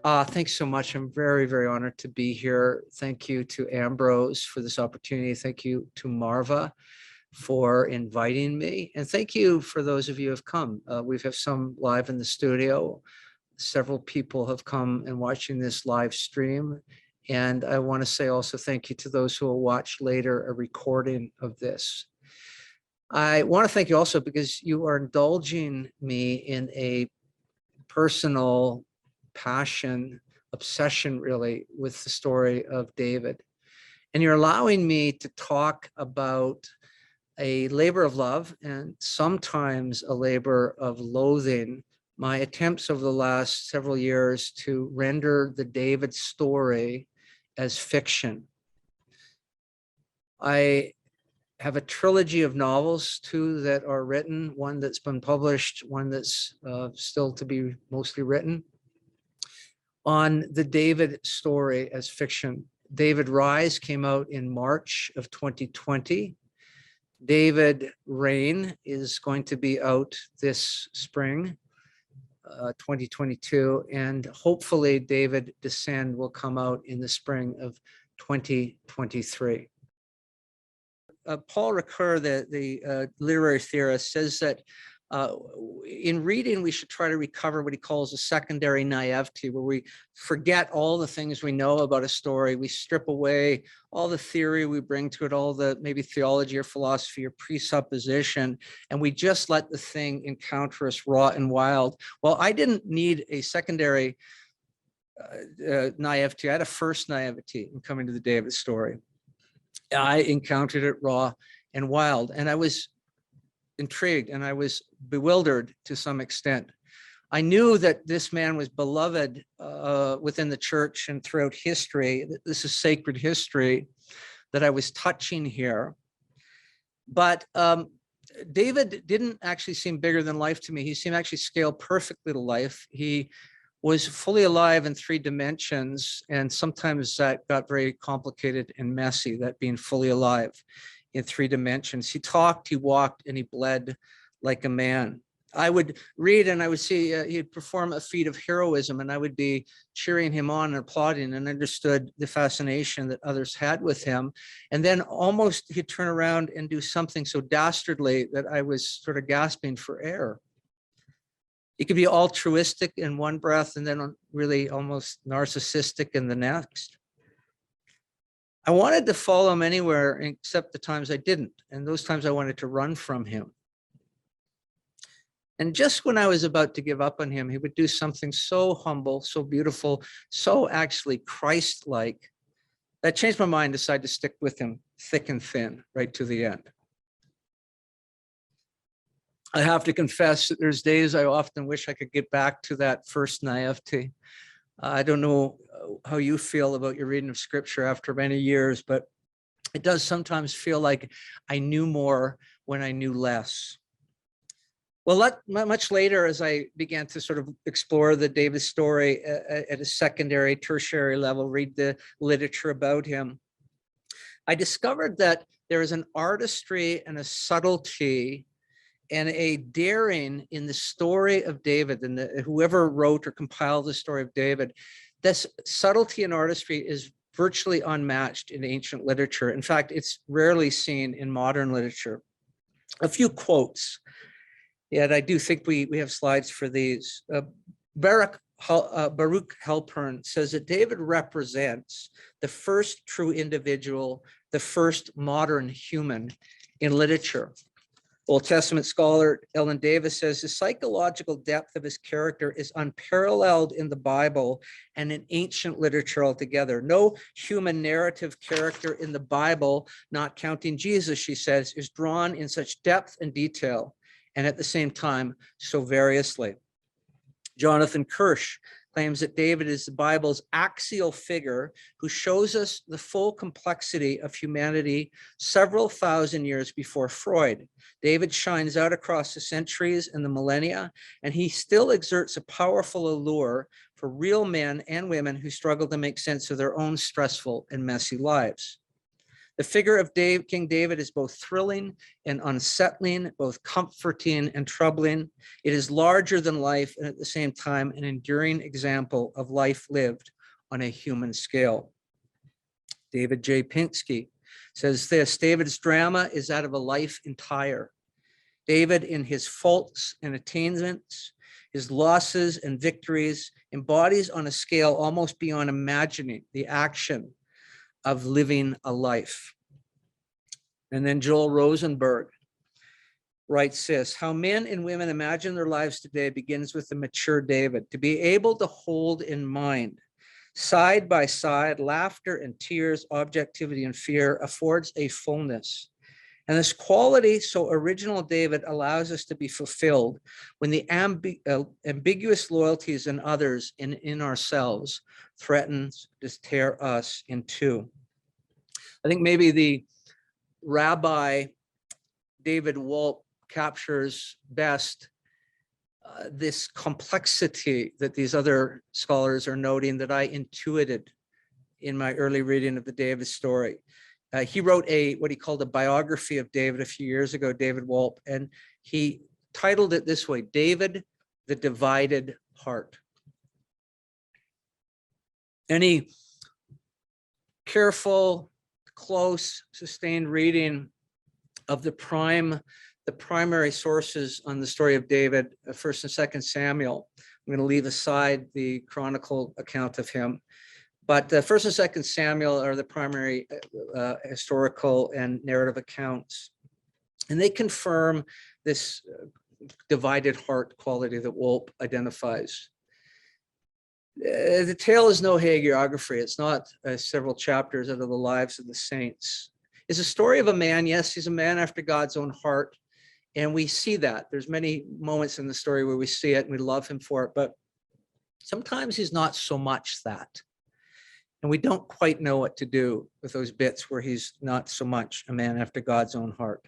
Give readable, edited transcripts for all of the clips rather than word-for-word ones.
Thanks so much. I'm very, very honored to be here. Thank you to Ambrose for this opportunity. Thank you to Marva for inviting me. And thank you for those of you who have come. We have some live in the studio. Several people have come and watching this live stream. And I want to say also thank you to those who will watch later a recording of this. I want to thank you also because you are indulging me in a personal passion, obsession really, with the story of David. And you're allowing me to talk about a labor of love and sometimes a labor of loathing. My attempts over the last several years to render the David story as fiction. I have a trilogy of novels, two that are written, one that's been published, one that's still to be mostly written, on the David story as fiction. David Rise came out in March of 2020. David Reign is going to be out this spring, 2022, and hopefully David Descend will come out in the spring of 2023. Paul Ricoeur, the literary theorist, says that in reading, we should try to recover what he calls a secondary naivety, where we forget all the things we know about a story. We strip away all the theory we bring to it, all the maybe theology or philosophy or presupposition, and we just let the thing encounter us raw and wild. Well, I didn't need a secondary naivety. I had a first naivety in coming to the David story. I encountered it raw and wild, and I was intrigued and I was bewildered to some extent. I knew that this man was beloved within the church and throughout history. This is sacred history that I was touching here. But David didn't actually seem bigger than life to me. He seemed actually scaled perfectly to life. He was fully alive in 3 dimensions, and sometimes that got very complicated and messy, that being fully alive in 3 dimensions. He talked, he walked, and he bled like a man. I would read and I would see he'd perform a feat of heroism, and I would be cheering him on and applauding, and understood the fascination that others had with him. And then almost he'd turn around and do something so dastardly that I was sort of gasping for air. He could be altruistic in one breath and then really almost narcissistic in the next. I wanted to follow him anywhere except the times I didn't. And those times I wanted to run from him. And just when I was about to give up on him, he would do something so humble, so beautiful, so actually Christ-like, that changed my mind, decided to stick with him thick and thin right to the end. I have to confess that there's days I often wish I could get back to that first naivety. I don't know how you feel about your reading of scripture after many years, but it does sometimes feel like I knew more when I knew less. Well, much later, as I began to sort of explore the David story at a secondary, tertiary level, read the literature about him, I discovered that there is an artistry and a subtlety and a daring in the story of David, and whoever wrote or compiled the story of David. This subtlety and artistry is virtually unmatched in ancient literature. In fact, it's rarely seen in modern literature. A few quotes, and I do think we have slides for these. Baruch Halpern says that David represents the first true individual, the first modern human in literature. Old Testament scholar Ellen Davis says the psychological depth of his character is unparalleled in the Bible and in ancient literature altogether. No human narrative character in the Bible, not counting Jesus, she says, is drawn in such depth and detail, and at the same time, so variously. Jonathan Kirsch claims that David is the Bible's axial figure who shows us the full complexity of humanity several thousand years before Freud. David shines out across the centuries and the millennia, and he still exerts a powerful allure for real men and women who struggle to make sense of their own stressful and messy lives. The figure of King David is both thrilling and unsettling, both comforting and troubling. It is larger than life and at the same time an enduring example of life lived on a human scale. David J. Pinsky says this: David's drama is that of a life entire. David, in his faults and attainments, his losses and victories, embodies on a scale almost beyond imagining the action of living a life. And then Joel Rosenberg writes this: how men and women imagine their lives today begins with the mature David. To be able to hold in mind side by side laughter and tears, objectivity and fear affords a fullness. And this quality, so original David, allows us to be fulfilled when the ambiguous loyalties in others and in ourselves threatens to tear us in two. I think maybe the Rabbi David Wolpe captures best this complexity that these other scholars are noting that I intuited in my early reading of the David story. He wrote what he called a biography of David a few years ago, David Wolpe, and he titled it this way: David, the Divided Heart. Any careful, close, sustained reading of the primary sources on the story of David, 1st and 2nd Samuel. I'm going to leave aside the chronicle account of him, but 1st and 2nd Samuel are the primary historical and narrative accounts, and they confirm this divided heart quality that Wolpe identifies. The tale is no hagiography. It's not several chapters out of the lives of the saints. It's a story of a man. Yes, he's a man after God's own heart. And we see that. There's many moments in the story where we see it and we love him for it, but sometimes he's not so much that. And we don't quite know what to do with those bits where he's not so much a man after God's own heart.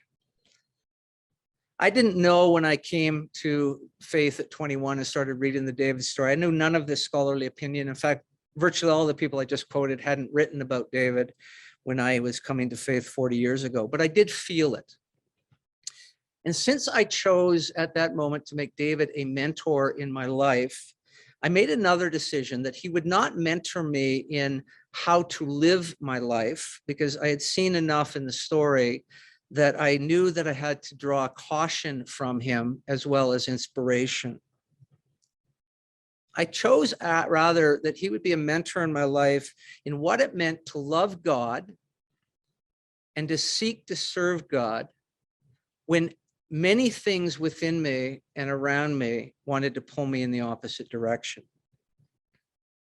I didn't know when I came to faith at 21 and started reading the David story. I knew none of this scholarly opinion. In fact, virtually all the people I just quoted hadn't written about David when I was coming to faith 40 years ago, but I did feel it. And since I chose at that moment to make David a mentor in my life, I made another decision that he would not mentor me in how to live my life, because I had seen enough in the story that I knew that I had to draw caution from him as well as inspiration. I chose rather that he would be a mentor in my life in what it meant to love God and to seek to serve God when many things within me and around me wanted to pull me in the opposite direction.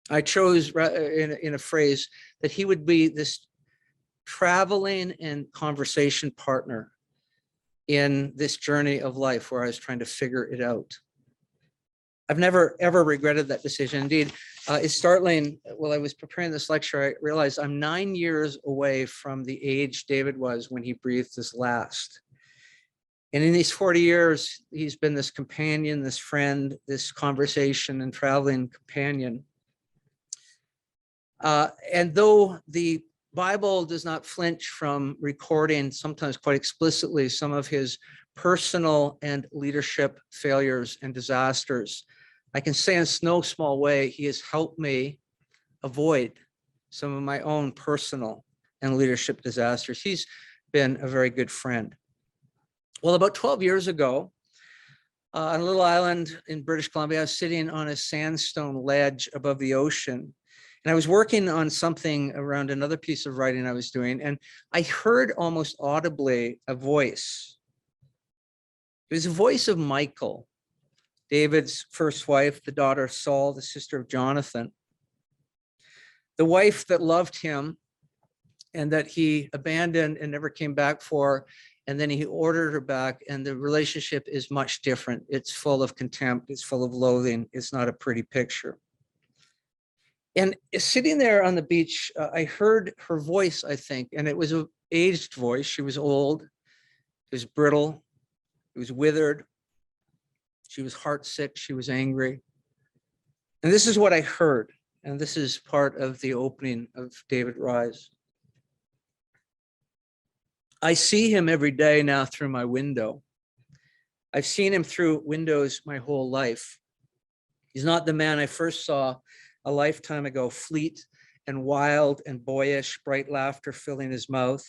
I chose, in a phrase, that he would be this traveling and conversation partner in this journey of life where I was trying to figure it out. I've never, ever regretted that decision. Indeed, it's startling. While I was preparing this lecture, I realized I'm 9 years away from the age David was when he breathed his last. And in these 40 years, he's been this companion, this friend, this conversation and traveling companion. And though the Bible does not flinch from recording, sometimes quite explicitly, some of his personal and leadership failures and disasters, I can say in no small way, he has helped me avoid some of my own personal and leadership disasters. He's been a very good friend. Well, about 12 years ago, on a little island in British Columbia, I was sitting on a sandstone ledge above the ocean. And I was working on something around another piece of writing I was doing, and I heard almost audibly a voice. It was the voice of Michal, David's first wife, the daughter of Saul, the sister of Jonathan, the wife that loved him and that he abandoned and never came back for. And then he ordered her back, and the relationship is much different. It's full of contempt. It's full of loathing. It's not a pretty picture. And sitting there on the beach, I heard her voice, I think, and it was an aged voice. She was old. It was brittle. It was withered. She was heartsick. She was angry. And this is what I heard. And this is part of the opening of David Rise. I see him every day now through my window. I've seen him through windows my whole life. He's not the man I first saw a lifetime ago, fleet and wild and boyish, bright laughter filling his mouth.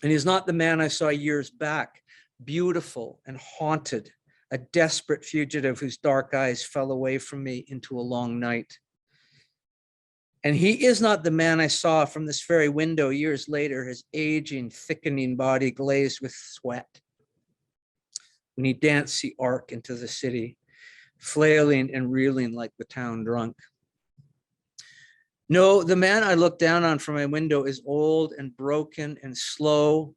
And he's not the man I saw years back, beautiful and haunted, a desperate fugitive whose dark eyes fell away from me into a long night. And he is not the man I saw from this very window years later, his aging, thickening body glazed with sweat, when he danced the arc into the city, flailing and reeling like the town drunk. No, the man I look down on from my window is old and broken and slow,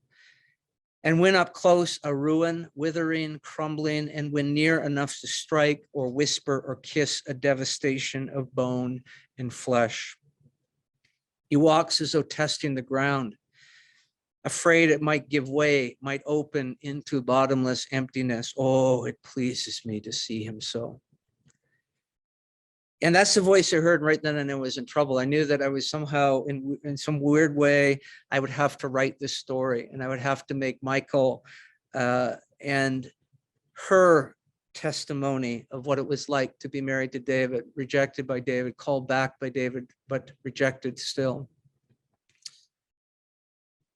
and when up close, a ruin, withering, crumbling, and when near enough to strike or whisper or kiss, a devastation of bone and flesh. He walks as though testing the ground, afraid it might give way, might open into bottomless emptiness. Oh, it pleases me to see him so. And that's the voice I heard right then, and I was in trouble. I knew that I was somehow, in some weird way, I would have to write this story, and I would have to make Michael and her testimony of what it was like to be married to David, rejected by David, called back by David, but rejected still.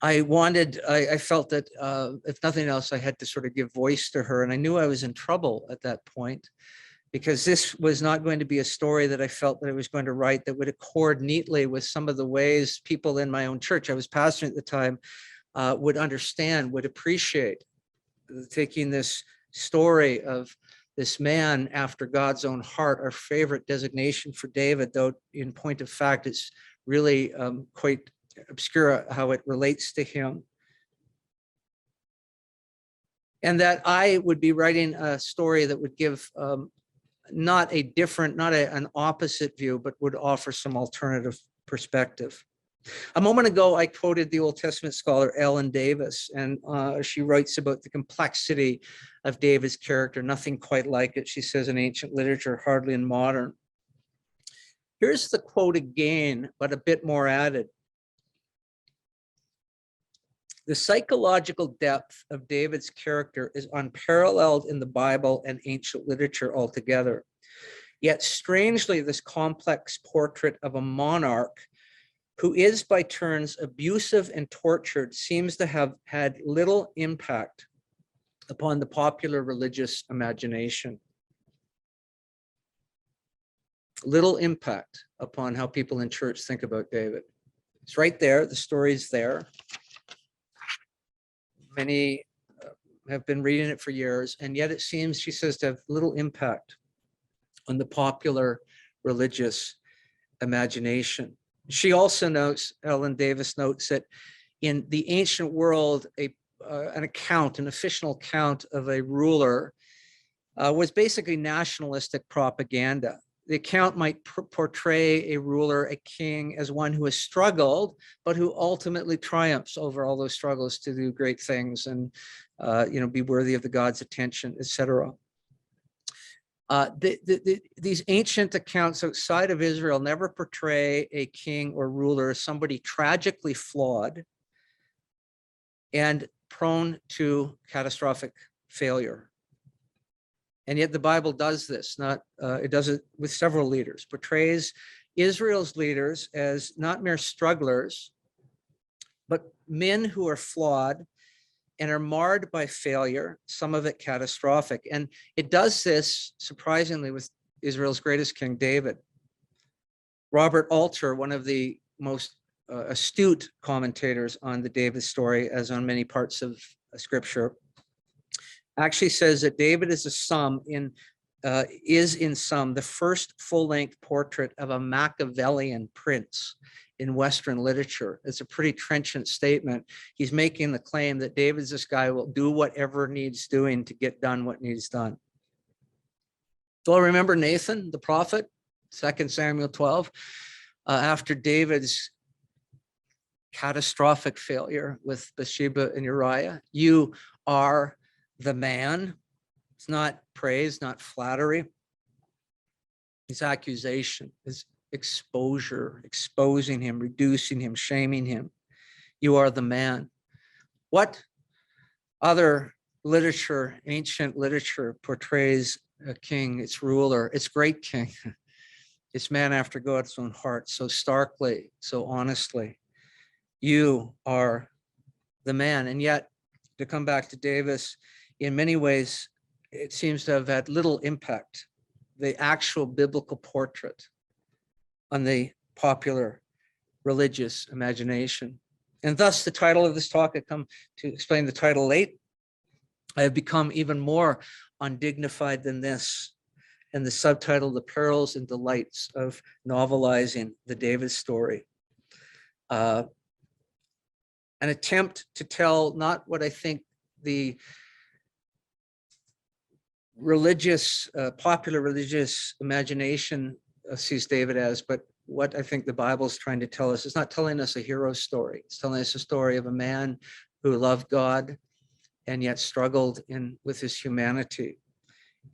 I felt that if nothing else, I had to sort of give voice to her, and I knew I was in trouble at that point, because this was not going to be a story that I felt that I was going to write that would accord neatly with some of the ways people in my own church, I was pastoring at the time, would understand, would appreciate. Taking this story of this man after God's own heart, our favorite designation for David, though in point of fact, it's really quite obscure how it relates to him. And that I would be writing a story that would give not an opposite view, but would offer some alternative perspective. A moment ago, I quoted the Old Testament scholar Ellen Davis, and she writes about the complexity of David's character, nothing quite like it, she says, in ancient literature, hardly in modern. Here's the quote again, but a bit more added. The psychological depth of David's character is unparalleled in the Bible and ancient literature altogether. Yet strangely, this complex portrait of a monarch who is by turns abusive and tortured seems to have had little impact upon the popular religious imagination. Little impact upon how people in church think about David. It's right there, the story's there. Many have been reading it for years, and yet it seems, she says, to have little impact on the popular religious imagination. She also notes, Ellen Davis notes, that in the ancient world, an official account of a ruler was basically nationalistic propaganda. The account might portray a ruler, a king, as one who has struggled, but who ultimately triumphs over all those struggles to do great things and be worthy of the God's attention, etc. These ancient accounts outside of Israel never portray a king or ruler as somebody tragically flawed and prone to catastrophic failure. And yet the Bible does this, it does it with several leaders, portrays Israel's leaders as not mere strugglers, but men who are flawed and are marred by failure, some of it catastrophic. And it does this, surprisingly, with Israel's greatest king, David. Robert Alter, one of the most astute commentators on the David story, as on many parts of Scripture, actually says that David is in sum the first full-length portrait of a Machiavellian prince in Western literature. It's a pretty trenchant statement. He's making the claim that David's this guy who will do whatever needs doing to get done what needs done. So remember Nathan, the prophet, 2 Samuel 12, after David's catastrophic failure with Bathsheba and Uriah, you are the man. It's not praise, not flattery. It's accusation, it's exposure, exposing him, reducing him, shaming him. You are the man. What other literature, ancient literature, portrays a king, its ruler, its great king, its man after God's own heart, so starkly, so honestly? You are the man. And yet, to come back to Davis, in many ways, it seems to have had little impact, the actual biblical portrait, on the popular religious imagination. And thus the title of this talk, I come to explain the title late. I have become even more undignified than this. And the subtitle, The Perils and Delights of Novelizing the Davis Story. An attempt to tell not what I think the religious, popular religious imagination sees David as, but what I think the Bible is trying to tell us. It's not telling us a hero story. It's telling us a story of a man who loved God and yet struggled with his humanity.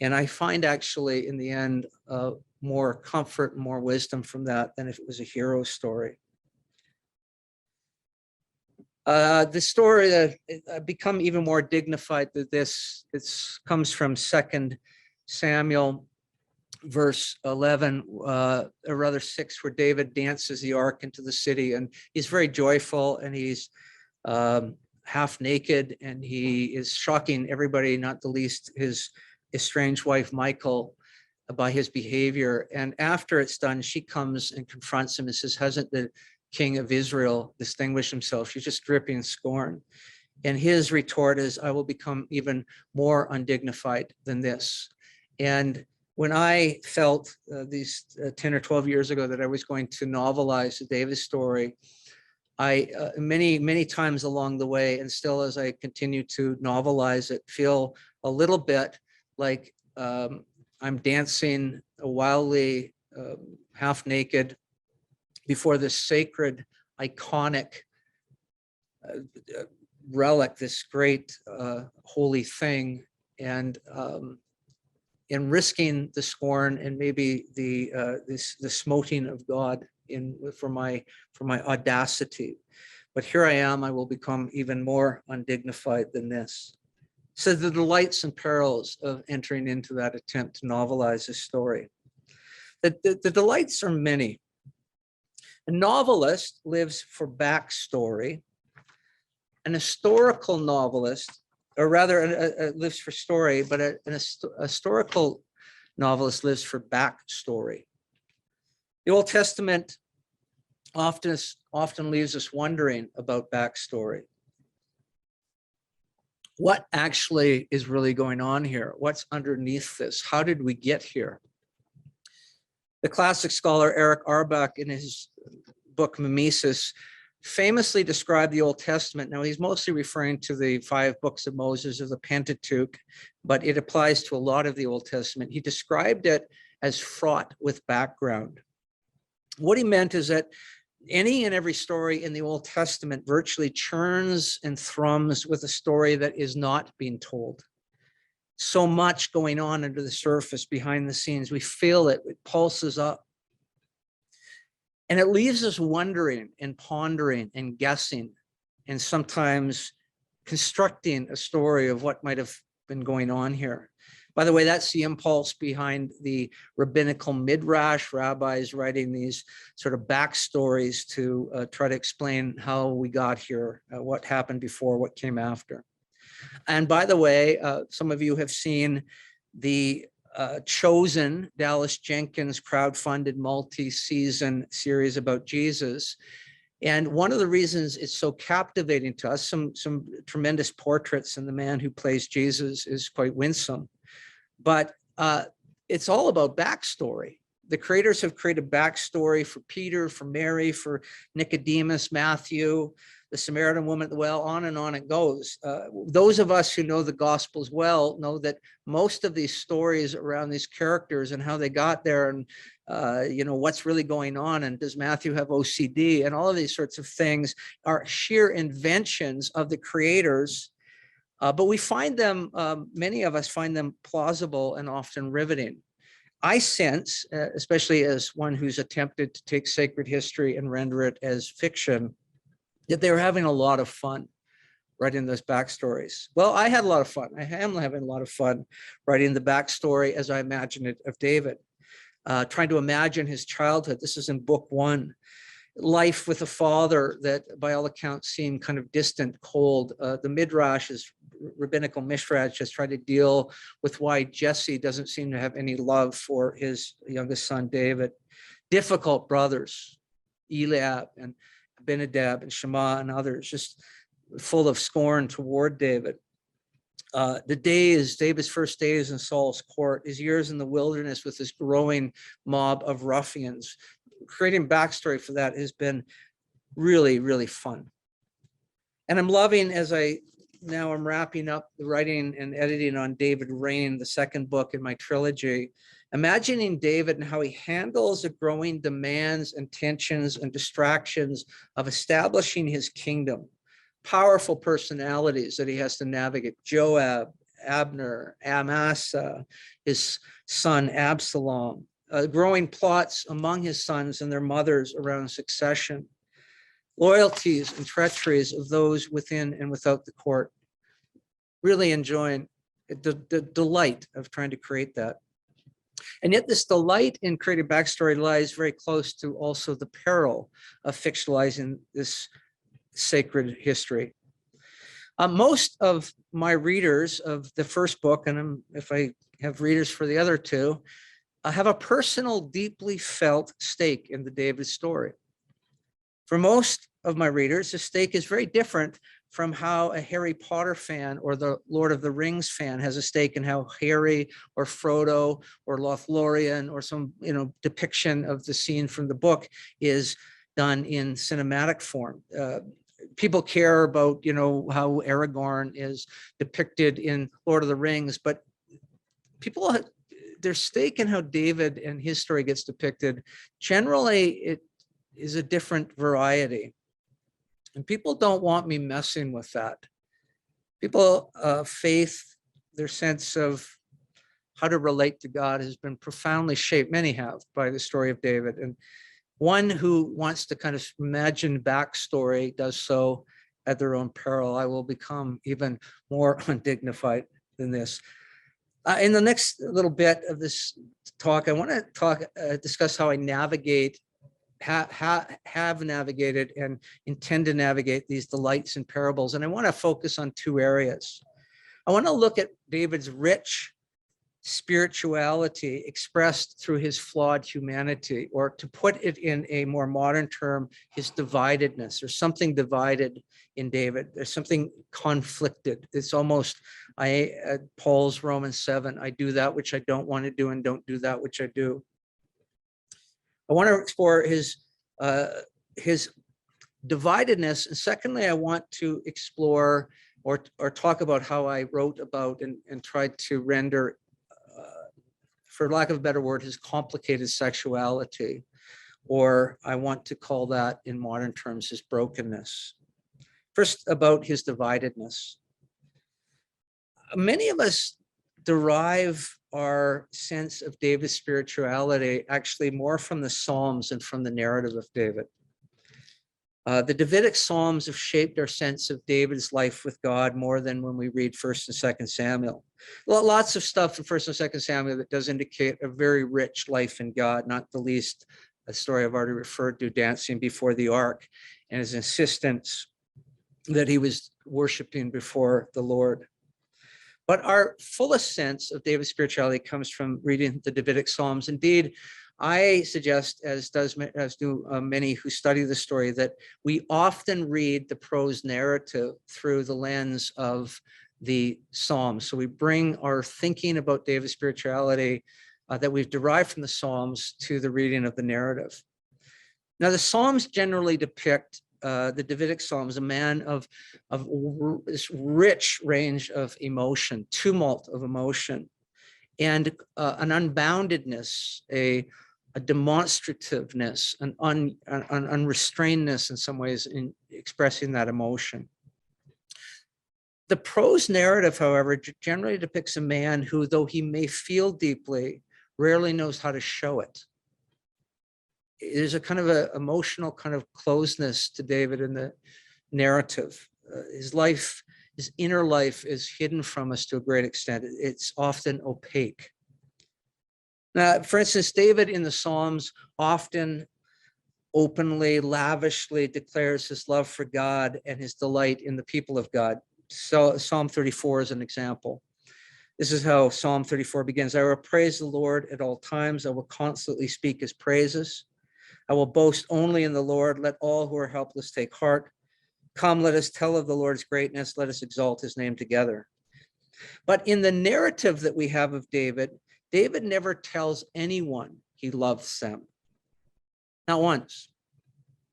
And I find actually in the end more comfort, more wisdom from that than if it was a hero story. The story that I've become even more dignified than this, it comes from 2 Samuel verse 11, or rather 6, where David dances the ark into the city, and he's very joyful, and he's half naked, and he is shocking everybody, not the least his estranged wife Michal, by his behavior. And after it's done, she comes and confronts him and says, "Hasn't the king of Israel distinguished himself?" She's just dripping scorn. And his retort is, "I will become even more undignified than this." And when I felt these 10 or 12 years ago that I was going to novelize the Davis story, I many times along the way, and still as I continue to novelize it, feel a little bit like I'm dancing wildly, half naked, before this sacred, iconic relic, this great holy thing, and risking the scorn and maybe the smoting of God for my audacity. But here I am. I will become even more undignified than this. So the delights and perils of entering into that attempt to novelize this story. The delights are many. A novelist lives for backstory. An historical novelist, or rather lives for story, but a historical novelist lives for backstory. The Old Testament often leaves us wondering about backstory. What actually is really going on here? What's underneath this? How did we get here? The classic scholar Eric Auerbach, in his book Mimesis, famously described the Old Testament. Now, he's mostly referring to the 5 books of Moses or the Pentateuch, but it applies to a lot of the Old Testament. He described it as fraught with background. What he meant is that any and every story in the Old Testament virtually churns and thrums with a story that is not being told. So much going on under the surface, behind the scenes. We feel it, it pulses up. And it leaves us wondering and pondering and guessing, and sometimes constructing a story of what might have been going on here. By the way, that's the impulse behind the rabbinical midrash, rabbis writing these sort of backstories to try to explain how we got here, what happened before, what came after. And by the way, some of you have seen the Chosen, Dallas Jenkins crowdfunded multi-season series about Jesus. And one of the reasons it's so captivating to us, some tremendous portraits, and the man who plays Jesus is quite winsome. But it's all about backstory. The creators have created backstory for Peter, for Mary, for Nicodemus, Matthew, the Samaritan woman at the well, on it goes. Those of us who know the Gospels well know that most of these stories around these characters and how they got there, and what's really going on, and does Matthew have OCD, and all of these sorts of things are sheer inventions of the creators. But we find them, many of us find them plausible and often riveting. I sense, especially as one who's attempted to take sacred history and render it as fiction, that they're having a lot of fun. writing those backstories? Well, I had a lot of fun. I am having a lot of fun writing the backstory as I imagine it of David, trying to imagine his childhood. This is in book 1. Life with a father that by all accounts seemed kind of distant, cold. The Midrash, rabbinical Midrash, has tried to deal with why Jesse doesn't seem to have any love for his youngest son, David. Difficult brothers, Eliab and Abinadab and Shema and others, just full of scorn toward David. David's first days in Saul's court, his years in the wilderness with this growing mob of ruffians. Creating backstory for that has been really, really fun. And I'm loving, as I'm wrapping up the writing and editing on David Reign, the second book in my trilogy, imagining David and how he handles the growing demands and tensions and distractions of establishing his kingdom. Powerful personalities that he has to navigate: Joab, Abner, Amasa, his son Absalom, growing plots among his sons and their mothers around succession, loyalties and treacheries of those within and without the court. Really enjoying the delight of trying to create that. And yet this delight in creating backstory lies very close to also the peril of fictionalizing this sacred history. Most of my readers of the first book, and if I have readers for the other two, have a personal, deeply felt stake in the David story. For most of my readers, the stake is very different from how a Harry Potter fan or the Lord of the Rings fan has a stake in how Harry or Frodo or Lothlorien or some depiction of the scene from the book is done in cinematic form. People care about how Aragorn is depicted in Lord of the Rings, but people, their stake in how David and his story gets depicted, generally it is a different variety. And people don't want me messing with that. People, faith, their sense of how to relate to God has been profoundly shaped, many have, by the story of David. And one who wants to kind of imagine backstory does so at their own peril. I will become even more undignified than this. In the next little bit of this talk, I want to discuss how I navigate, have navigated and intend to navigate these delights and parables. And I want to focus on 2 areas. I want to look at David's rich spirituality expressed through his flawed humanity, or to put it in a more modern term, his dividedness. There's something divided in David. There's something conflicted. It's almost Paul's Romans 7, I do that which I don't want to do and don't do that which I do. I want to explore his dividedness. And secondly, I want to explore or talk about how I wrote about and tried to render, for lack of a better word, his complicated sexuality, or I want to call that in modern terms his brokenness. First, about his dividedness. Many of us derive our sense of David's spirituality actually more from the Psalms and from the narrative of David. The Davidic Psalms have shaped our sense of David's life with God more than when we read 1st and 2nd Samuel. Lots of stuff in 1st and 2nd Samuel that does indicate a very rich life in God, not the least a story I've already referred to, dancing before the ark, and his insistence that he was worshiping before the Lord. But our fullest sense of David's spirituality comes from reading the Davidic Psalms. Indeed, I suggest, as do many who study the story, that we often read the prose narrative through the lens of the Psalms. So we bring our thinking about David's spirituality that we've derived from the Psalms to the reading of the narrative. Now, the Psalms generally depict the Davidic Psalms, a man of this rich range of emotion, tumult of emotion, and an unboundedness, a demonstrativeness, an unrestrainedness in some ways in expressing that emotion. The prose narrative, however, generally depicts a man who, though he may feel deeply, rarely knows how to show it. There's a kind of an emotional kind of closeness to David in the narrative. His life His inner life is hidden from us to a great extent. It's often opaque. Now, for instance, David in the Psalms often openly, lavishly declares his love for God and his delight in the people of God. So Psalm 34 is an example. This is how Psalm 34 begins. I will praise the Lord at all times. I will constantly speak his praises. I will boast only in the Lord. Let all who are helpless take heart. Come, let us tell of the Lord's greatness. Let us exalt his name together. But in the narrative that we have of David, David never tells anyone he loves them. Not once.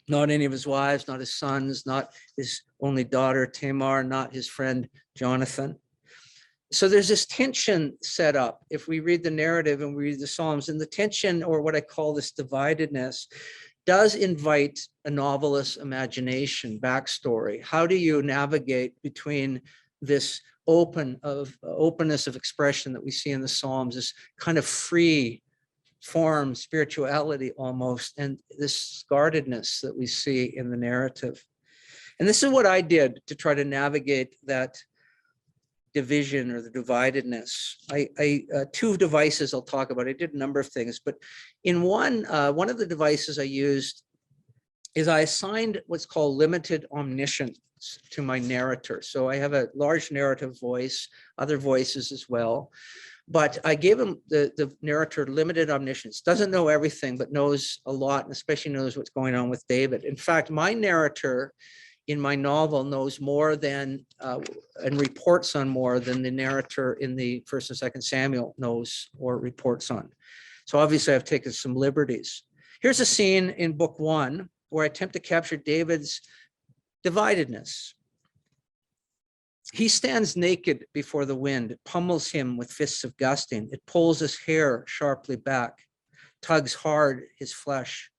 Not any of his wives, not his sons, not his only daughter, Tamar, not his friend, Jonathan. So there's this tension set up if we read the narrative and we read the Psalms, and the tension, or what I call this dividedness, does invite a novelist's imagination, backstory. How do you navigate between this openness of expression that we see in the Psalms, this kind of free form, spirituality almost, and this guardedness that we see in the narrative? And this is what I did to try to navigate that division or the dividedness. Two devices I'll talk about. I did a number of things, but in one of the devices I used is I assigned what's called limited omniscience to my narrator. So I have a large narrative voice, other voices as well, but I gave him the narrator limited omniscience. Doesn't know everything, but knows a lot, and especially knows what's going on with David. In fact, my narrator in my novel knows more than and reports on more than the narrator in the 1st and 2nd Samuel knows or reports on. So obviously I've taken some liberties. Here's a scene in book 1 where I attempt to capture David's dividedness. He stands naked before the wind. It pummels him with fists of gusting. It pulls his hair sharply back, tugs hard his flesh.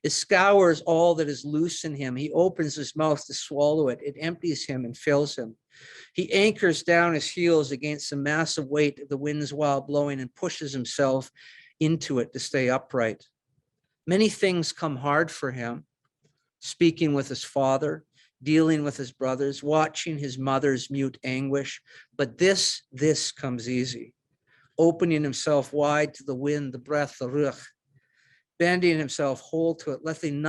It scours all that is loose in him. He opens his mouth to swallow it. It empties him and fills him. He anchors down his heels against the massive weight of the wind's wild blowing and pushes himself into it to stay upright. Many things come hard for him, speaking with his father, dealing with his brothers, watching his mother's mute anguish. But this comes easy, opening himself wide to the wind, the breath, the ruach, bending himself whole to it, letting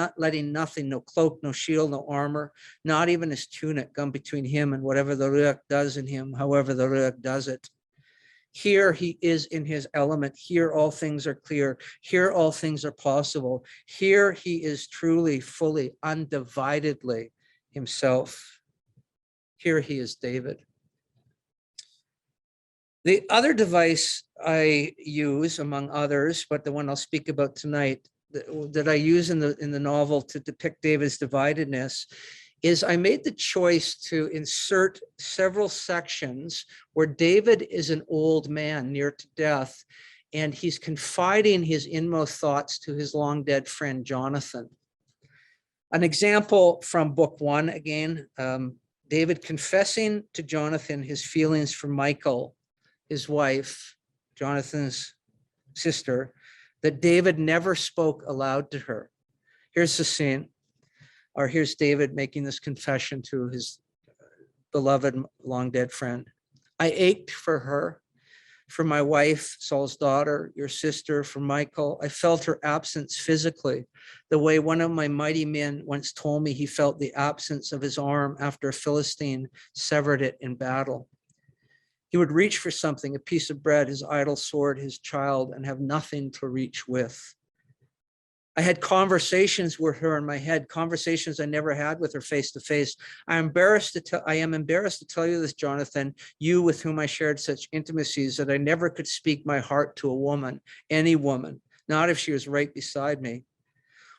nothing, no cloak, no shield, no armor, not even his tunic, come between him and whatever the ruach does in him, however the ruach does it. Here he is in his element. Here all things are clear. Here all things are possible. Here he is truly, fully, undividedly himself. Here he is David. The other device I use, among others, but the one I'll speak about tonight, that I use in the novel to depict David's dividedness, is I made the choice to insert several sections where David is an old man near to death, and he's confiding his inmost thoughts to his long dead friend Jonathan. An example from book 1 again, David confessing to Jonathan his feelings for Michal, his wife, Jonathan's sister, that David never spoke aloud to her. Here's the scene, or here's David making this confession to his beloved long dead friend. I ached for her, for my wife, Saul's daughter, your sister, for Michal. I felt her absence physically, the way one of my mighty men once told me he felt the absence of his arm after a Philistine severed it in battle. He would reach for something, a piece of bread, his idle sword, his child, and have nothing to reach with. I had conversations with her in my head, conversations I never had with her face to face. I am embarrassed to tell you this, Jonathan, you with whom I shared such intimacies, that I never could speak my heart to a woman, any woman, not if she was right beside me.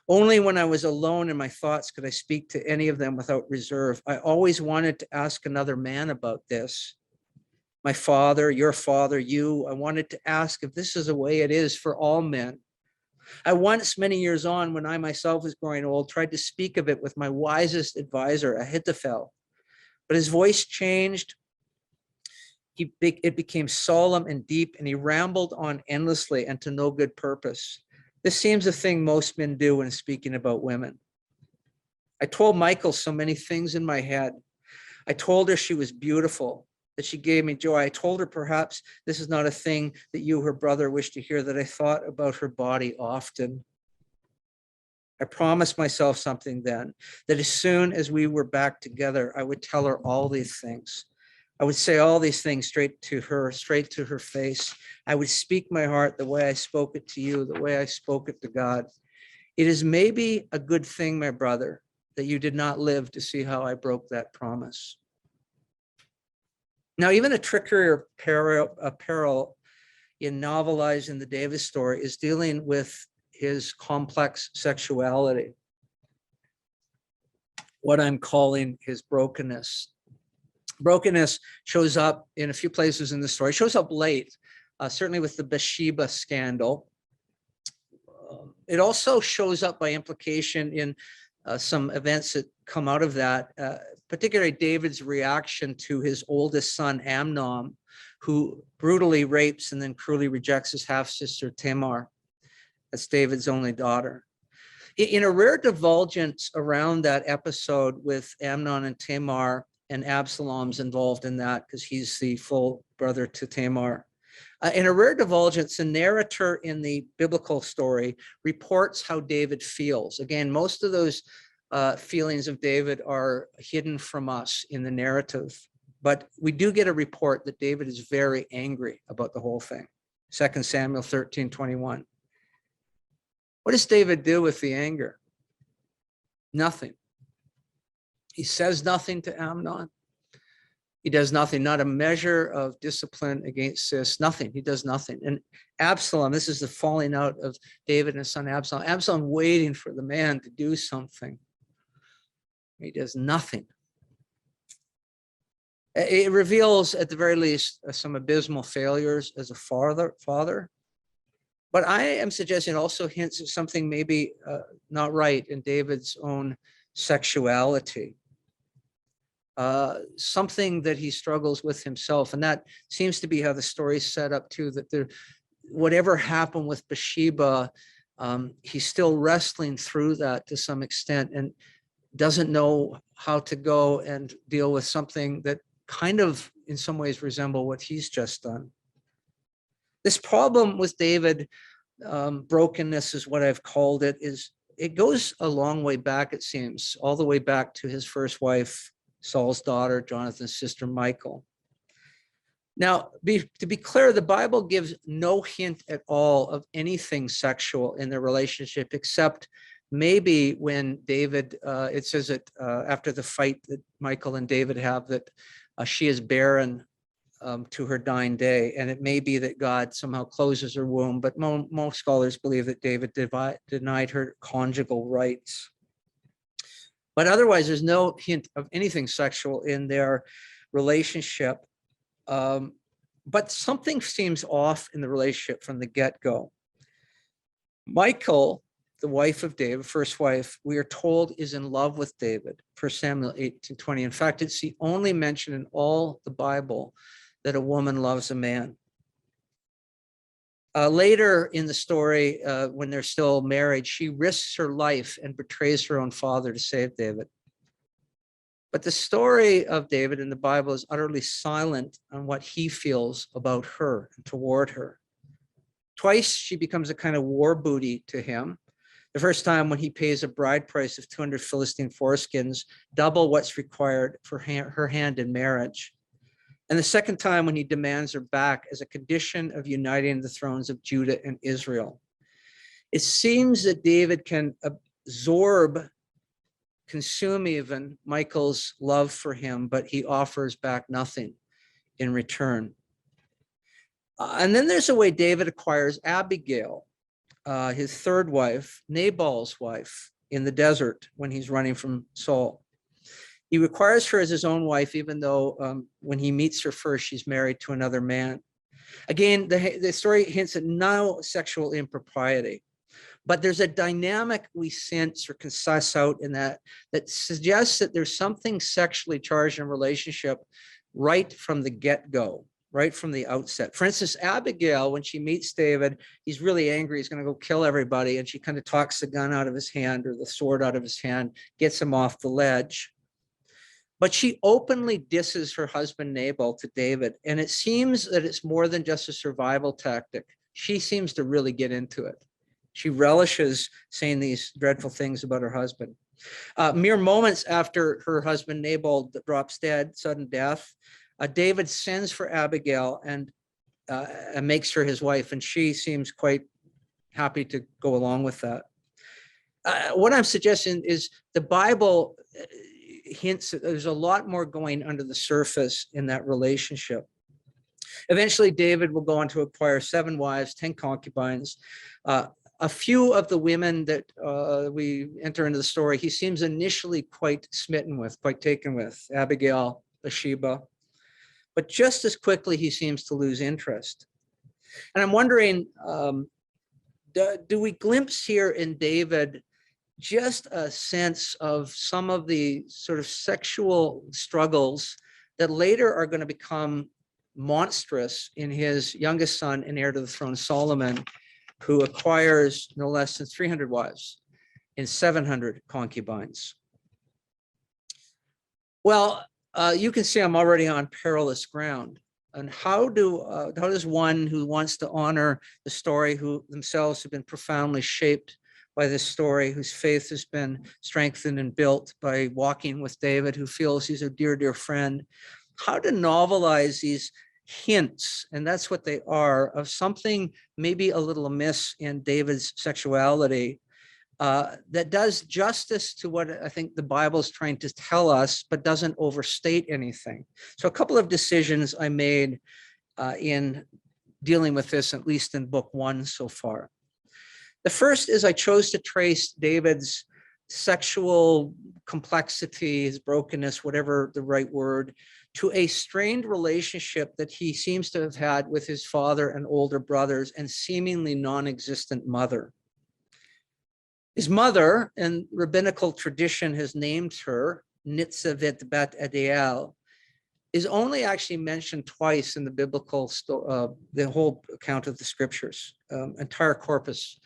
Only when I was alone in my thoughts could I speak to any of them without reserve. I always wanted to ask another man about this. My father, your father, you, I wanted to ask if this is the way it is for all men. I once, many years on, when I myself was growing old, tried to speak of it with my wisest advisor, Ahithophel. But his voice changed. It became solemn and deep, and he rambled on endlessly and to no good purpose. This seems a thing most men do when speaking about women. I told Michal so many things in my head. I told her she was beautiful, that she gave me joy. I told her perhaps this is not a thing that you, her brother, wish to hear, that I thought about her body often. I promised myself something then, that as soon as we were back together, I would tell her all these things. I would say all these things straight to her face. I would speak my heart the way I spoke it to you, the way I spoke it to God. It is maybe a good thing, my brother, that you did not live to see how I broke that promise. Now, even a trickier peril in novelizing the Davis story is dealing with his complex sexuality, what I'm calling his brokenness. Brokenness shows up in a few places in the story. It shows up late, certainly with the Bathsheba scandal. It also shows up by implication in some events that come out of that, particularly David's reaction to his oldest son, Amnon, who brutally rapes and then cruelly rejects his half-sister, Tamar. That's David's only daughter. In a rare divulgence around that episode with Amnon and Tamar, and Absalom's involved in that because he's the full brother to Tamar. In a rare divulgence, the narrator in the biblical story reports how David feels. Again, most of those feelings of David are hidden from us in the narrative, but we do get a report that David is very angry about the whole thing. 2 Samuel 13:21. What does David do with the anger? Nothing. He says nothing to Amnon. He does nothing, not a measure of discipline against Sis, nothing. He does nothing. And Absalom, this is the falling out of David and his son Absalom. Absalom waiting for the man to do something. He does nothing. It reveals, at the very least, some abysmal failures as a father. But I am suggesting also hints at something maybe not right in David's own sexuality. Something that he struggles with himself. And that seems to be how the story is set up too, that whatever happened with Bathsheba, he's still wrestling through that to some extent and doesn't know how to go and deal with something that kind of in some ways resemble what he's just done. This problem with David, brokenness is what I've called it, is it goes a long way back, it seems, all the way back to his first wife, Saul's daughter, Jonathan's sister, Michal. Now, to be clear, the Bible gives no hint at all of anything sexual in their relationship, except maybe when David, it says that after the fight that Michal and David have, that she is barren to her dying day. And it may be that God somehow closes her womb, but most scholars believe that David denied her conjugal rights. But otherwise, there's no hint of anything sexual in their relationship. But something seems off in the relationship from the get-go. Michal, the wife of David, first wife, we are told is in love with David, 1 Samuel 18:20. In fact, it's the only mention in all the Bible that a woman loves a man. Later in the story, when they're still married, she risks her life and betrays her own father to save David. But the story of David in the Bible is utterly silent on what he feels about her and toward her. Twice she becomes a kind of war booty to him. The first time when he pays a bride price of 200 Philistine foreskins, double what's required for her hand in marriage. And the second time when he demands her back as a condition of uniting the thrones of Judah and Israel. It seems that David can consume even Michal's love for him, but he offers back nothing in return. And then there's a way David acquires Abigail, his third wife, Nabal's wife, in the desert when he's running from Saul. He requires her as his own wife, even though when he meets her first, she's married to another man. Again, the story hints at no sexual impropriety, but there's a dynamic we sense or can suss out in that suggests that there's something sexually charged in a relationship right from the get-go, right from the outset. For instance, Abigail, when she meets David, he's really angry. He's going to go kill everybody. And she kind of talks the gun out of his hand or the sword out of his hand, gets him off the ledge. But she openly disses her husband Nabal to David. And it seems that it's more than just a survival tactic. She seems to really get into it. She relishes saying these dreadful things about her husband. Mere moments after her husband Nabal drops dead, sudden death, David sends for Abigail and makes her his wife. And she seems quite happy to go along with that. What I'm suggesting is the Bible hints that there's a lot more going under the surface in that relationship. Eventually, David will go on to acquire 7 wives, 10 concubines. A few of the women that we enter into the story, he seems initially quite smitten with, quite taken with, Abigail, Bathsheba. But just as quickly, he seems to lose interest. And I'm wondering, do we glimpse here in David just a sense of some of the sort of sexual struggles that later are going to become monstrous in his youngest son and heir to the throne, Solomon, who acquires no less than 300 wives and 700 concubines? Well, you can see I'm already on perilous ground. And how does one who wants to honor the story, who themselves have been profoundly shaped by this story, whose faith has been strengthened and built by walking with David, who feels he's a dear, dear friend, how to novelize these hints, and that's what they are, of something maybe a little amiss in David's sexuality, that does justice to what I think the Bible is trying to tell us, but doesn't overstate anything. So a couple of decisions I made in dealing with this, at least in book 1 so far. The first is I chose to trace David's sexual complexity, his brokenness, whatever the right word, to a strained relationship that he seems to have had with his father and older brothers and seemingly non-existent mother. His mother, and rabbinical tradition has named her Nitzavit Bat Adiel, is only actually mentioned twice in the biblical, the whole account of the scriptures, entire corpus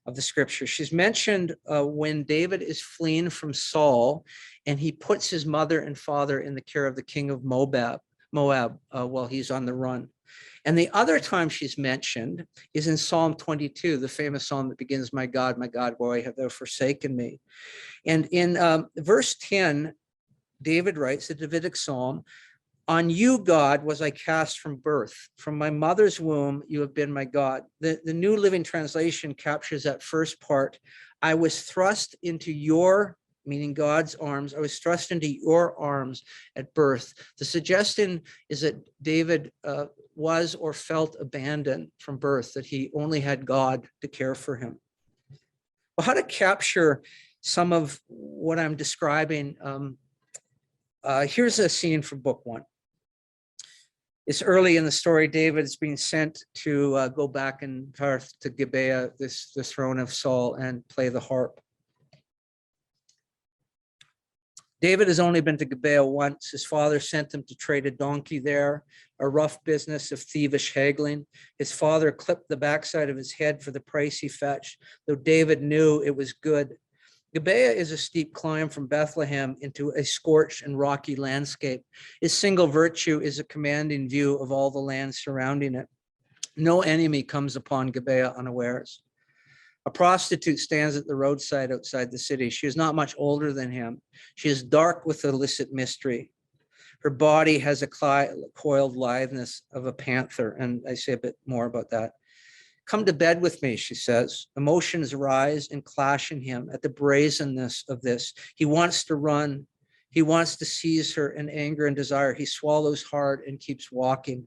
of the scripture. She's mentioned when David is fleeing from Saul and he puts his mother and father in the care of the king of Moab while he's on the run. And the other time she's mentioned is in Psalm 22, the famous psalm that begins, my God, why have thou forsaken me? And in verse 10, David writes, the Davidic psalm, on you, God, was I cast from birth. From my mother's womb, you have been my God. The New Living Translation captures that first part. I was thrust into your, meaning God's arms. I was thrust into your arms at birth. The suggestion is that David was or felt abandoned from birth, that he only had God to care for him. Well, how to capture some of what I'm describing? Here's a scene from book 1. It's early in the story. David's being sent to go back and forth to Gibeah, the throne of Saul, and play the harp. David has only been to Gibeah once. His father sent him to trade a donkey there, a rough business of thievish haggling. His father clipped the backside of his head for the price he fetched, though David knew it was good. Gibeah is a steep climb from Bethlehem into a scorched and rocky landscape. Its single virtue is a commanding view of all the land surrounding it. No enemy comes upon Gibeah unawares. A prostitute stands at the roadside outside the city. She is not much older than him. She is dark with illicit mystery. Her body has a coiled litheness of a panther, and I say a bit more about that. Come to bed with me, she says. Emotions rise and clash in him at the brazenness of this. He wants to run. He wants to seize her in anger and desire. He swallows hard and keeps walking.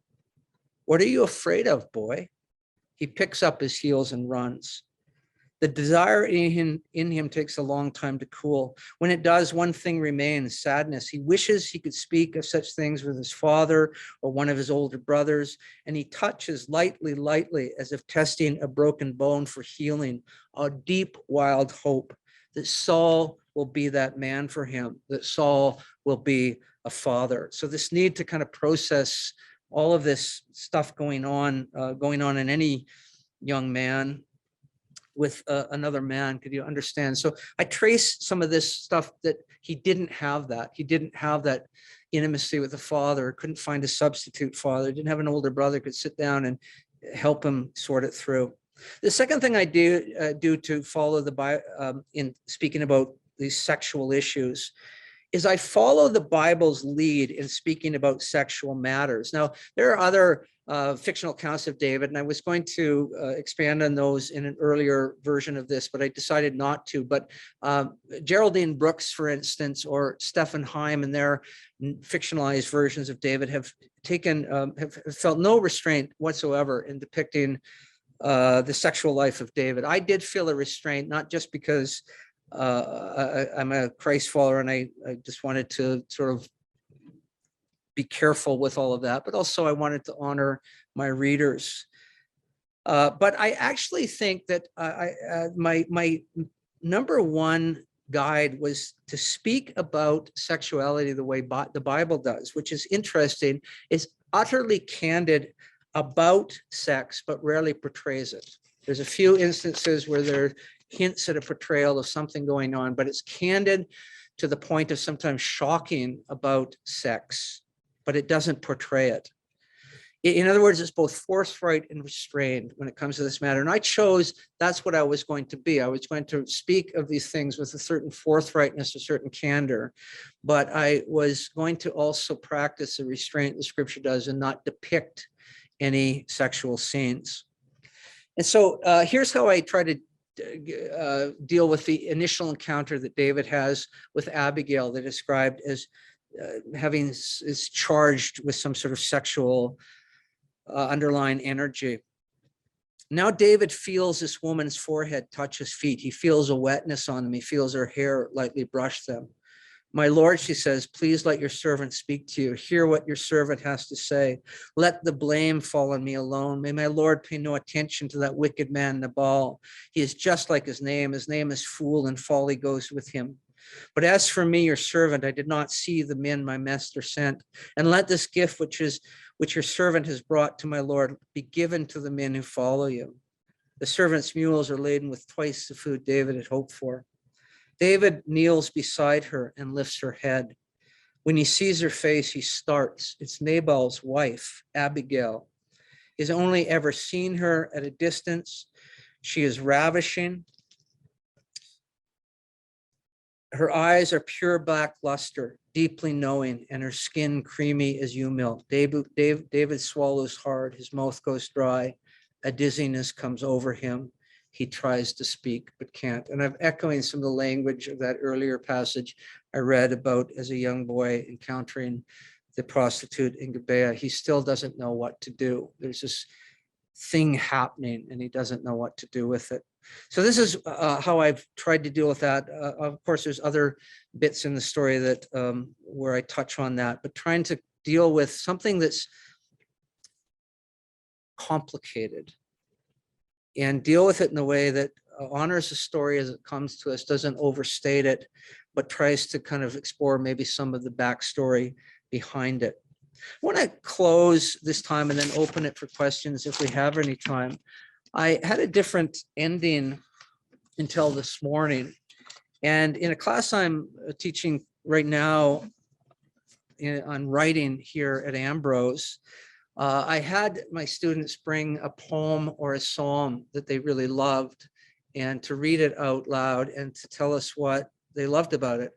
What are you afraid of, boy? He picks up his heels and runs. The desire in him takes a long time to cool. When it does, one thing remains, sadness. He wishes he could speak of such things with his father or one of his older brothers, and he touches lightly, as if testing a broken bone for healing, a deep, wild hope that Saul will be that man for him, that Saul will be a father. So this need to kind of process all of this stuff going on in any young man. with another man? Could you understand? So I trace some of this stuff that he didn't have that. He didn't have that intimacy with the father, couldn't find a substitute father, didn't have an older brother, could sit down and help him sort it through. The second thing I do to follow the Bible in speaking about these sexual issues is I follow the Bible's lead in speaking about sexual matters. Now, there are other fictional accounts of David, and I was going to expand on those in an earlier version of this, but I decided not to. But Geraldine Brooks, for instance, or Stephen Heim in their fictionalized versions of David have taken, have felt no restraint whatsoever in depicting the sexual life of David. I did feel a restraint, not just because I'm a Christ follower and I just wanted to sort of be careful with all of that, but also I wanted to honor my readers. But I actually think that my number one guide was to speak about sexuality the way the Bible does, which is interesting, is utterly candid about sex, but rarely portrays it. There's a few instances where there are hints at a portrayal of something going on, but it's candid to the point of sometimes shocking about sex, but it doesn't portray it. In other words, it's both forthright and restrained when it comes to this matter. And I chose that's what I was going to be. I was going to speak of these things with a certain forthrightness, a certain candor, but I was going to also practice the restraint the scripture does and not depict any sexual scenes. And so here's how I try to deal with the initial encounter that David has with Abigail, that described as is charged with some sort of sexual underlying energy. Now David feels this woman's forehead touch his feet. He feels a wetness on them. He feels her hair lightly brush them. My Lord, she says, please let your servant speak to you. Hear what your servant has to say. Let the blame fall on me alone. May my Lord pay no attention to that wicked man, Nabal. He is just like his name. His name is Fool, and folly goes with him. But as for me, your servant, I did not see the men my master sent. And let this gift which your servant has brought to my Lord be given to the men who follow you. The servant's mules are laden with twice the food David had hoped for. David kneels beside her and lifts her head. When he sees her face, he starts. It's Nabal's wife, Abigail. He's only ever seen her at a distance. She is ravishing. Her eyes are pure black luster, deeply knowing, and her skin creamy as ewe milk. David swallows hard. His mouth goes dry. A dizziness comes over him. He tries to speak, but can't. And I'm echoing some of the language of that earlier passage I read about as a young boy encountering the prostitute in Gibeah. He still doesn't know what to do. There's this thing happening and he doesn't know what to do with it. So this is how I've tried to deal with that. Of course, there's other bits in the story that where I touch on that, but trying to deal with something that's complicated and deal with it in a way that honors the story as it comes to us, doesn't overstate it, but tries to kind of explore maybe some of the backstory behind it. I want to close this time and then open it for questions if we have any time. I had a different ending until this morning. And in a class I'm teaching right now on writing here at Ambrose, I had my students bring a poem or a psalm that they really loved and to read it out loud and to tell us what they loved about it.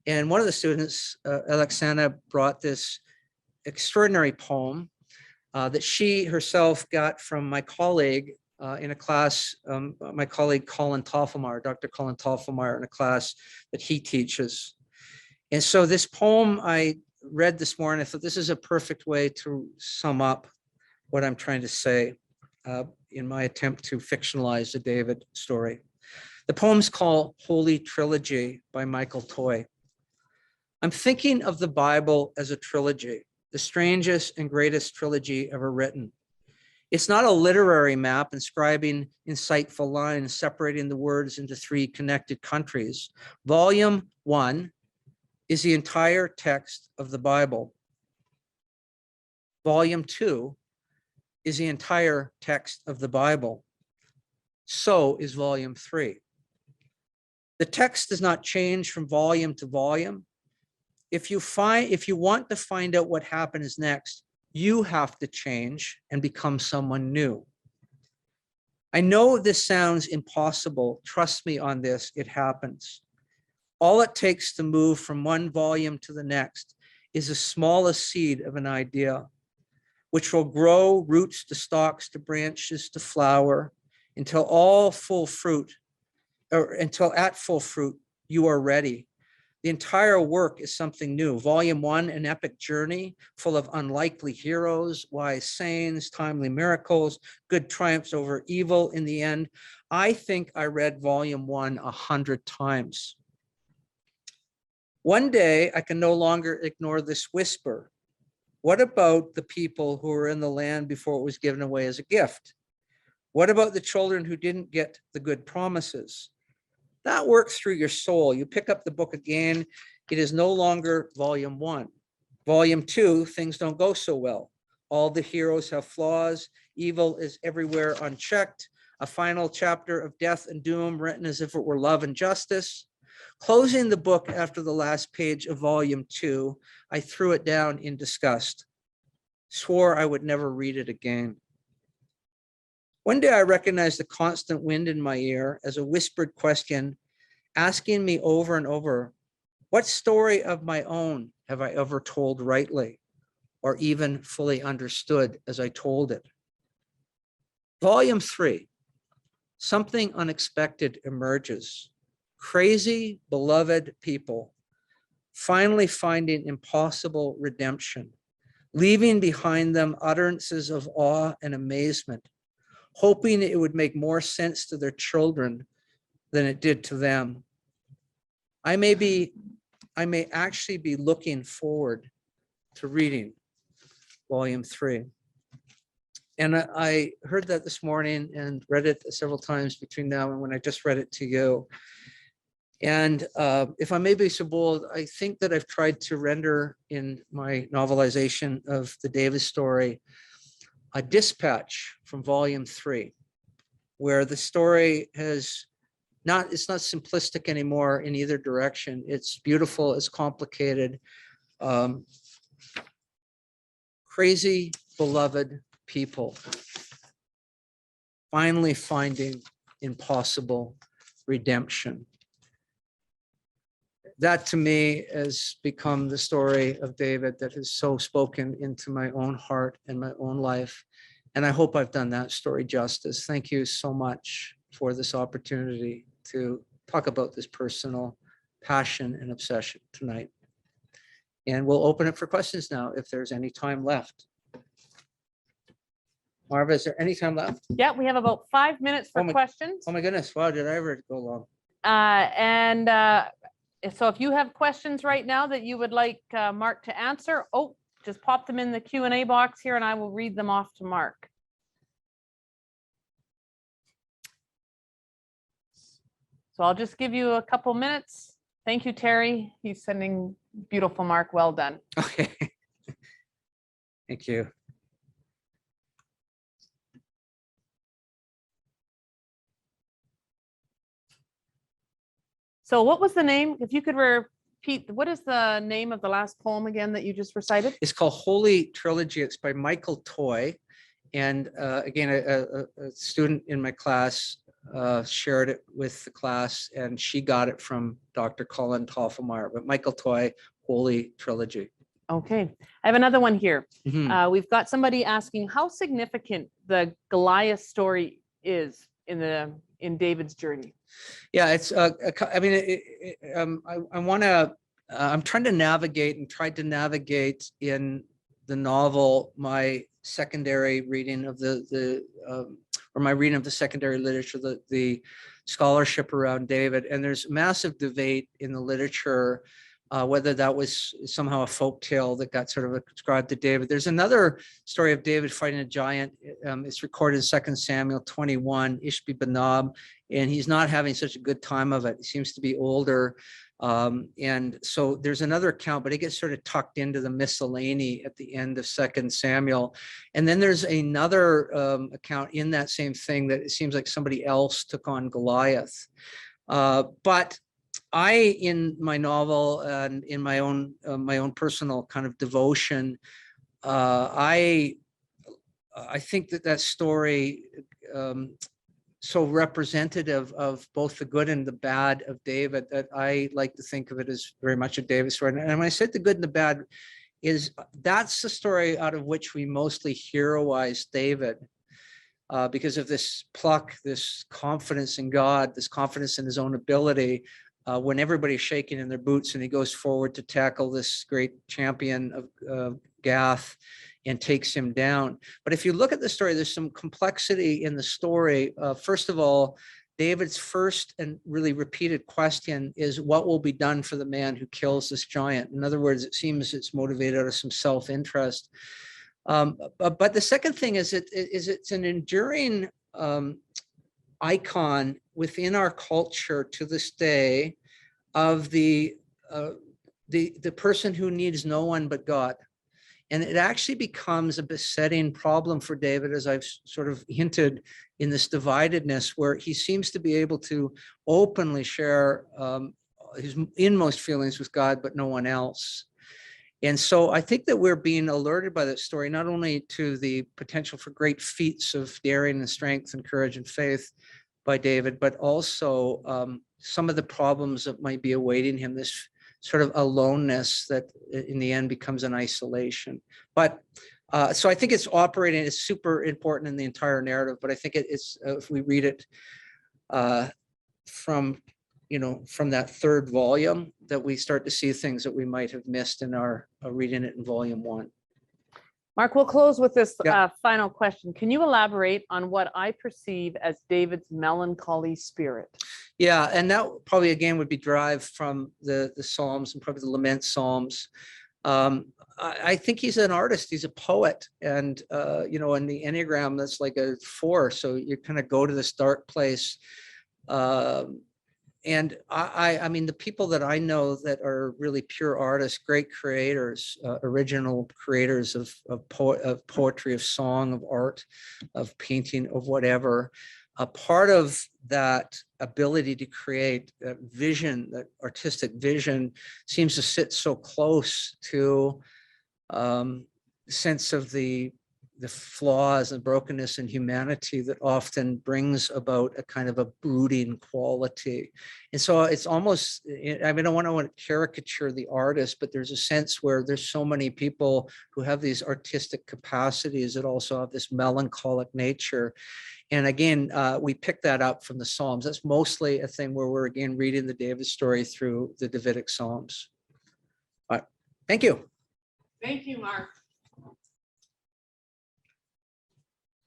And one of the students, Alexandra, brought this extraordinary poem that she herself got from my colleague in a class, my colleague Colin Toffelmeyer, Dr. Colin Toffelmeyer, in a class that he teaches. And so this poem I read this morning, I thought this is a perfect way to sum up what I'm trying to say in my attempt to fictionalize the David story. The poem's called Holy Trilogy by Michael Toy. I'm thinking of the Bible as a trilogy, the strangest and greatest trilogy ever written. It's not a literary map inscribing insightful lines separating the words into three connected countries. Volume 1 is the entire text of the Bible. Volume 2 is the entire text of the Bible. So is volume 3. The text does not change from volume to volume. If you want to find out what happens next, you have to change and become someone new. I know this sounds impossible. Trust me on this, it happens. All it takes to move from one volume to the next is the smallest seed of an idea, which will grow roots to stalks to branches to flower until at full fruit, you are ready. The entire work is something new. Volume 1, an epic journey full of unlikely heroes, wise sayings, timely miracles, good triumphs over evil in the end. I think I read volume 1 100 times. One day, I can no longer ignore this whisper. What about the people who were in the land before it was given away as a gift? What about the children who didn't get the good promises? That works through your soul. You pick up the book again. It is no longer volume 1. Volume 2, things don't go so well. All the heroes have flaws. Evil is everywhere unchecked. A final chapter of death and doom written as if it were love and justice. Closing the book after the last page of volume 2, I threw it down in disgust. Swore I would never read it again. One day I recognized the constant wind in my ear as a whispered question, asking me over and over, what story of my own have I ever told rightly, or even fully understood as I told it? Volume 3, something unexpected emerges. Crazy, beloved people, finally finding impossible redemption, leaving behind them utterances of awe and amazement, hoping it would make more sense to their children than it did to them. I may actually be looking forward to reading volume 3. And I heard that this morning and read it several times between now and when I just read it to you. And if I may be so bold, I think that I've tried to render in my novelization of the Davis story a dispatch from volume 3, where the story it's not simplistic anymore in either direction. It's beautiful, it's complicated. Crazy, beloved people finally finding impossible redemption. That to me has become the story of David that has so spoken into my own heart and my own life. And I hope I've done that story justice. Thank you so much for this opportunity to talk about this personal passion and obsession tonight. And we'll open it for questions now if there's any time left. Marva, is there any time left? Yeah, we have about 5 minutes for questions. Oh my goodness, wow, did I ever go long? So if you have questions right now that you would like Mark to answer, just pop them in the Q&A box here and I will read them off to Mark. So I'll just give you a couple minutes. Thank you, Terry. He's sending beautiful, Mark. Well done. Okay. Thank you. So what was the name? If you could repeat, what is the name of the last poem again that you just recited? It's called Holy Trilogy. It's by Michael Toy. And again, a student in my class shared it with the class and she got it from Dr. Colin Toffelmeyer, but Michael Toy, Holy Trilogy. Okay, I have another one here. We've got somebody asking how significant the Goliath story is in David's journey. Yeah, it's I mean, I'm trying to navigate in the novel my secondary reading of my reading of the secondary literature, the scholarship around David, and there's massive debate in the literature whether that was somehow a folk tale that got sort of ascribed to David. There's another story of David fighting a giant. It's recorded in 2 Samuel 21, Ishbi-Benob, and he's not having such a good time of it. He seems to be older. And so there's another account, but it gets sort of tucked into the miscellany at the end of 2 Samuel. And then there's another account in that same thing that it seems like somebody else took on Goliath. But I, in my novel and in my own personal kind of devotion, I think that story so representative of both the good and the bad of David that I like to think of it as very much a David story. And when I said the good and the bad, that's the story out of which we mostly heroize David. Because of this pluck, this confidence in God, this confidence in his own ability, when everybody's shaking in their boots and he goes forward to tackle this great champion of Gath and takes him down. But if you look at the story, there's some complexity in the story. First of all, David's first and really repeated question is, what will be done for the man who kills this giant? In other words, it seems it's motivated out of some self-interest. But the second thing is it's an enduring icon within our culture to this day of the person who needs no one but God. And it actually becomes a besetting problem for David, as I've sort of hinted, in this dividedness where he seems to be able to openly share his inmost feelings with God, but no one else. And so I think that we're being alerted by that story, not only to the potential for great feats of daring and strength and courage and faith by David, but also some of the problems that might be awaiting him, this sort of aloneness that in the end becomes an isolation. But so I think it's operating, it's super important in the entire narrative, but I think it's, if we read it from that third volume, that we start to see things that we might have missed in our reading it in volume 1. Mark, we'll close with this final question. Can you elaborate on what I perceive as David's melancholy spirit? Yeah, and that probably again would be derived from the Psalms and probably the lament Psalms. I think he's an artist, he's a poet, and in the Enneagram, that's like a 4. So you kind of go to this dark place. And I mean, the people that I know that are really pure artists, great creators, original creators of poetry, of song, of art, of painting, of whatever, a part of that ability to create that vision, that artistic vision, seems to sit so close to sense of the flaws and brokenness in humanity that often brings about a kind of a brooding quality. And so it's almost, I mean, I don't want to caricature the artist, but there's a sense where there's so many people who have these artistic capacities that also have this melancholic nature. And again, we pick that up from the Psalms. That's mostly a thing where we're again reading the David story through the Davidic Psalms. All right. Thank you. Thank you, Mark.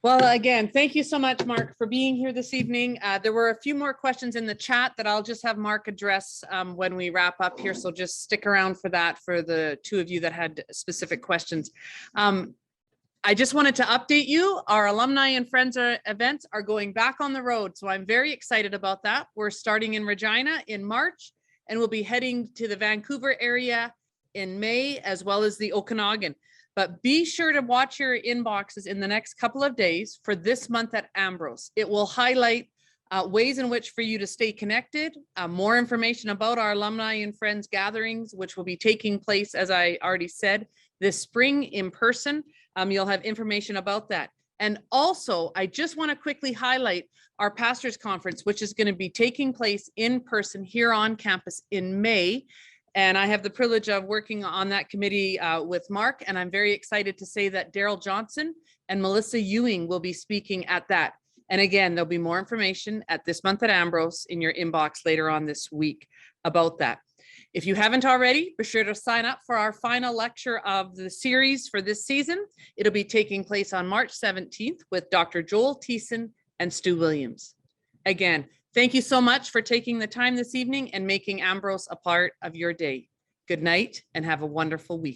Well, again, thank you so much, Mark, for being here this evening. There were a few more questions in the chat that I'll just have Mark address when we wrap up here. So just stick around for that, for the 2 of you that had specific questions. I just wanted to update you. Our Alumni and Friends events are going back on the road. So I'm very excited about that. We're starting in Regina in March, and we'll be heading to the Vancouver area in May, as well as the Okanagan. But be sure to watch your inboxes in the next couple of days for this month at Ambrose. It will highlight ways in which for you to stay connected, more information about our Alumni and Friends gatherings, which will be taking place, as I already said, this spring in person. You'll have information about that. And also, I just want to quickly highlight our Pastors Conference, which is going to be taking place in person here on campus in May. And I have the privilege of working on that committee with Mark, and I'm very excited to say that Daryl Johnson and Melissa Ewing will be speaking at that. And again, there'll be more information at This Month at Ambrose in your inbox later on this week about that. If you haven't already, be sure to sign up for our final lecture of the series for this season. It'll be taking place on March 17th with Dr. Joel Thiessen and Stu Williams. Again, thank you so much for taking the time this evening and making Ambrose a part of your day. Good night and have a wonderful week.